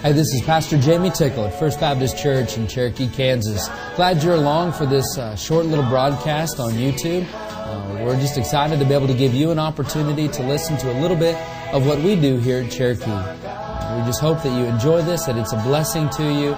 Hey, this is Pastor Jamie Tickle at First Baptist Church in Cherokee, Kansas. Glad you're along for this short little broadcast on YouTube. We're just excited to be able to give you an opportunity to listen to a little bit of what we do here at Cherokee. We just hope that you enjoy this, that it's a blessing to you.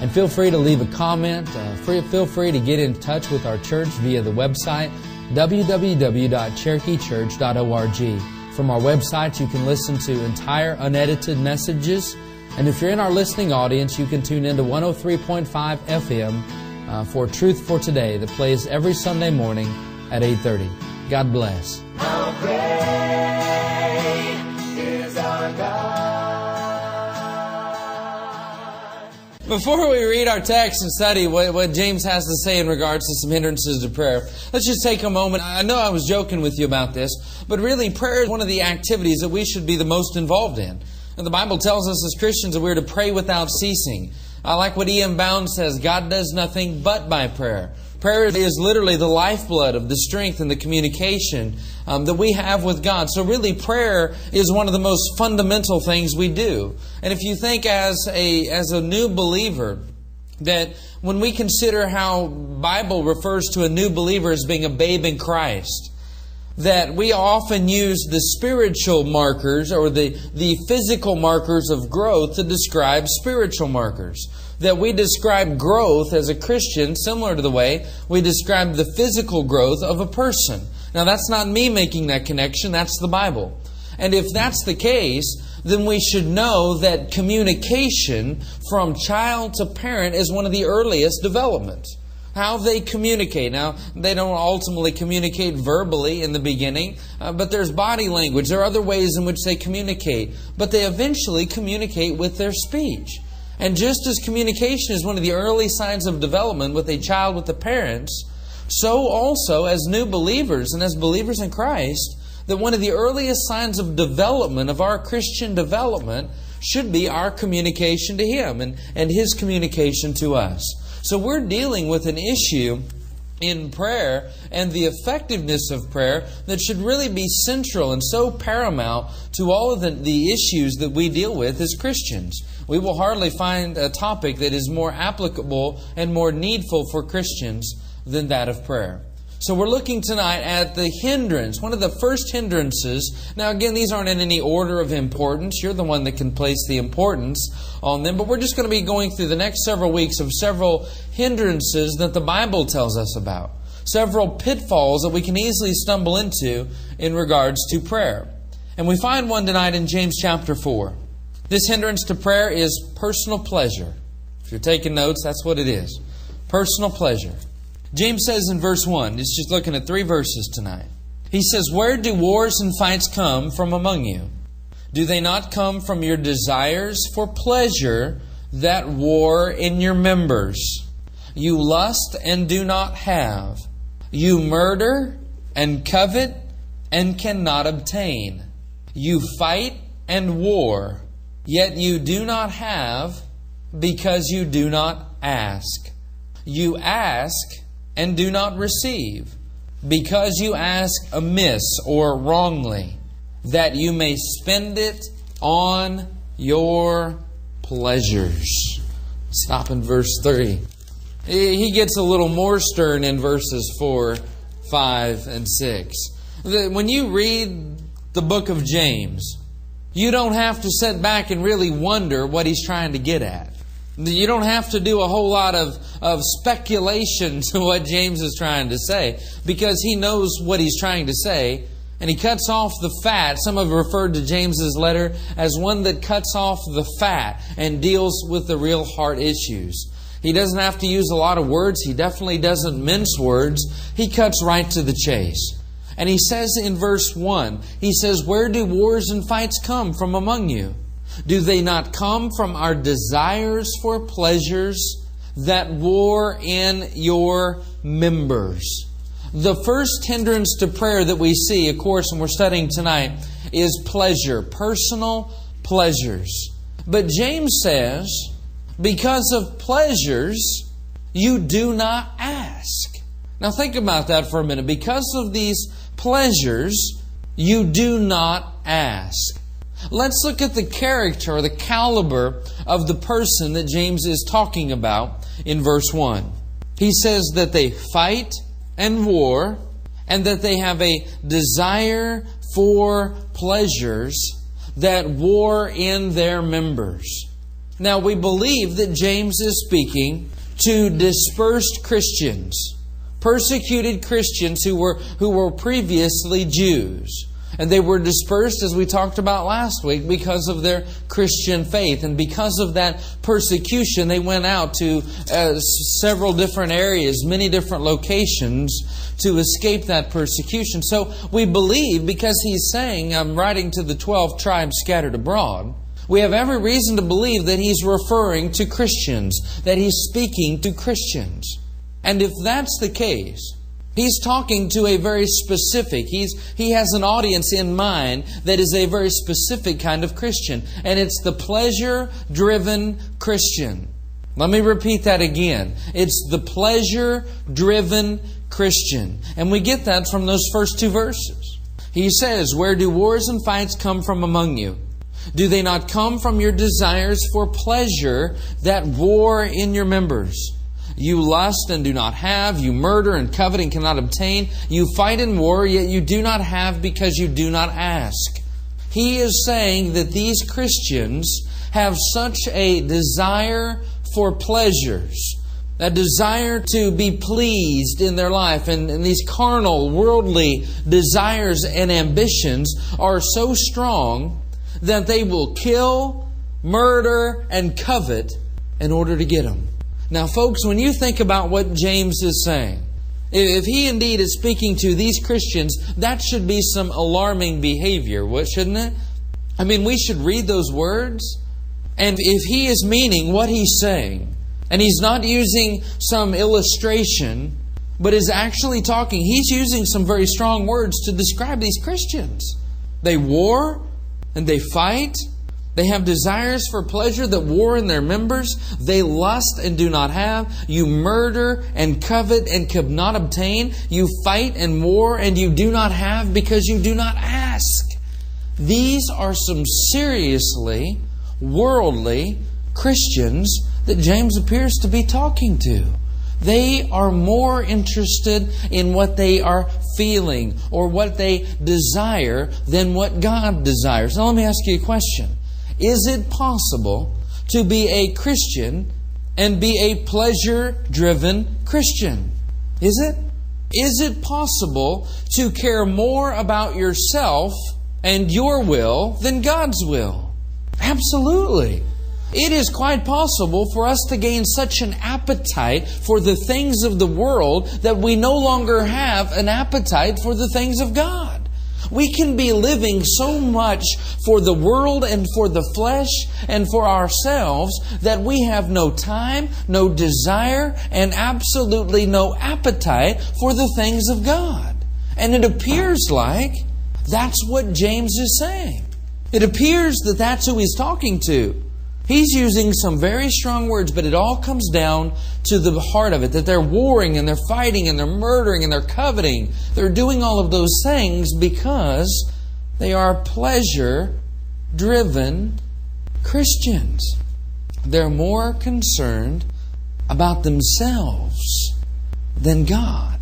And feel free to leave a comment. Feel free to get in touch with our church via the website, www.cherokeechurch.org. From our website, you can listen to entire unedited messages. And if you're in our listening audience, you can tune into 103.5 FM for Truth for Today that plays every Sunday morning at 8:30. God bless. How great is our God. Before we read our text and study what James has to say in regards to some hindrances to prayer, let's just take a moment. I know I was joking with you about this, but really prayer is one of the activities that we should be the most involved in. And the Bible tells us as Christians that we're to pray without ceasing. I like what E.M. Bound says, God does nothing but by prayer. Prayer is literally the lifeblood of the strength and the communication that we have with God. So really prayer is one of the most fundamental things we do. And if you think as a new believer, that when we consider how Bible refers to a new believer as being a babe in Christ, that we often use the spiritual markers or the physical markers of growth to describe spiritual markers. That we describe growth as a Christian similar to the way we describe the physical growth of a person. Now that's not me making that connection, that's the Bible. And if that's the case, then we should know that communication from child to parent is one of the earliest developments. How they communicate. Now, they don't ultimately communicate verbally in the beginning, but there's body language. There are other ways in which they communicate. But they eventually communicate with their speech. And just as communication is one of the early signs of development with a child with the parents, so also as new believers and as believers in Christ, that one of the earliest signs of development, of our Christian development, should be our communication to Him and His communication to us. So we're dealing with an issue in prayer and the effectiveness of prayer that should really be central and so paramount to all of the issues that we deal with as Christians. We will hardly find a topic that is more applicable and more needful for Christians than that of prayer. So we're looking tonight at the hindrance, one of the first hindrances. Now again, these aren't in any order of importance. You're the one that can place the importance on them. But we're just going to be going through the next several weeks of several hindrances that the Bible tells us about. Several pitfalls that we can easily stumble into in regards to prayer. And we find one tonight in James chapter 4. This hindrance to prayer is personal pleasure. If you're taking notes, that's what it is. Personal pleasure. James says in verse 1, it's just looking at 3 verses tonight. He says, where do wars and fights come from among you? Do they not come from your desires for pleasure that war in your members? You lust and do not have. You murder and covet and cannot obtain. You fight and war, yet you do not have because you do not ask. You ask and do not receive, because you ask amiss or wrongly, that you may spend it on your pleasures. Stop in verse 3. He gets a little more stern in verses 4, 5, and 6. When you read the book of James, you don't have to sit back and really wonder what he's trying to get at. You don't have to do a whole lot of speculation to what James is trying to say, because he knows what he's trying to say, and he cuts off the fat. Some have referred to James's letter as one that cuts off the fat and deals with the real heart issues. He doesn't have to use a lot of words. He definitely doesn't mince words. He cuts right to the chase. And he says in verse 1, he says, where do wars and fights come from among you? Do they not come from our desires for pleasures that war in your members? The first hindrance to prayer that we see, of course, and we're studying tonight, is pleasure, personal pleasures. But James says, because of pleasures, you do not ask. Now think about that for a minute. Because of these pleasures, you do not ask. Let's look at the character or the caliber of the person that James is talking about in verse 1. He says that they fight and war, and that they have a desire for pleasures that war in their members. Now, we believe that James is speaking to dispersed Christians, persecuted Christians who were previously Jews. And they were dispersed, as we talked about last week, because of their Christian faith. And because of that persecution, they went out to several different areas, many different locations, to escape that persecution. So we believe, because he's saying, I'm writing to the 12 tribes scattered abroad, we have every reason to believe that he's referring to Christians, that he's speaking to Christians. And if that's the case, he's talking to a very specific, he has an audience in mind that is a very specific kind of Christian. And it's the pleasure-driven Christian. Let me repeat that again. It's the pleasure-driven Christian. And we get that from those first two verses. He says, where do wars and fights come from among you? Do they not come from your desires for pleasure that war in your members? You lust and do not have. You murder and covet and cannot obtain. You fight and war, yet you do not have because you do not ask. He is saying that these Christians have such a desire for pleasures, a desire to be pleased in their life. And these carnal, worldly desires and ambitions are so strong that they will kill, murder, and covet in order to get them. Now, folks, when you think about what James is saying, if he indeed is speaking to these Christians, that should be some alarming behavior, shouldn't it? I mean, we should read those words, and if he is meaning what he's saying, and he's not using some illustration, but is actually talking, he's using some very strong words to describe these Christians. They war and they fight. They have desires for pleasure that war in their members. They lust and do not have. You murder and covet and cannot obtain. You fight and war and you do not have because you do not ask. These are some seriously worldly Christians that James appears to be talking to. They are more interested in what they are feeling or what they desire than what God desires. Now let me ask you a question. Is it possible to be a Christian and be a pleasure-driven Christian? Is it? Is it possible to care more about yourself and your will than God's will? Absolutely. It is quite possible for us to gain such an appetite for the things of the world that we no longer have an appetite for the things of God. We can be living so much for the world and for the flesh and for ourselves that we have no time, no desire, and absolutely no appetite for the things of God. And it appears like that's what James is saying. It appears that that's who he's talking to. He's using some very strong words, but it all comes down to the heart of it, that they're warring and they're fighting and they're murdering and they're coveting. They're doing all of those things because they are pleasure-driven Christians. They're more concerned about themselves than God.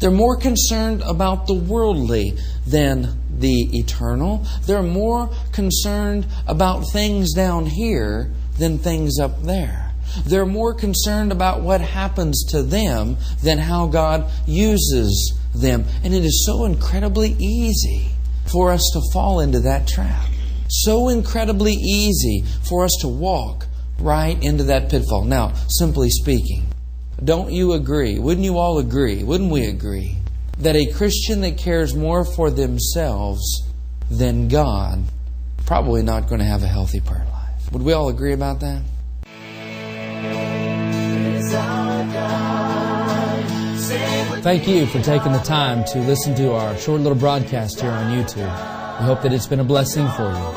They're more concerned about the worldly than the eternal. They're more concerned about things down here than things up there. They're more concerned about what happens to them than how God uses them. And it is so incredibly easy for us to fall into that trap. So incredibly easy for us to walk right into that pitfall. Now, simply speaking, don't you agree? Wouldn't you all agree? Wouldn't we agree that a Christian that cares more for themselves than God probably not going to have a healthy prayer life? Would we all agree about that? Thank you for taking the time to listen to our short little broadcast here on YouTube. We hope that it's been a blessing for you.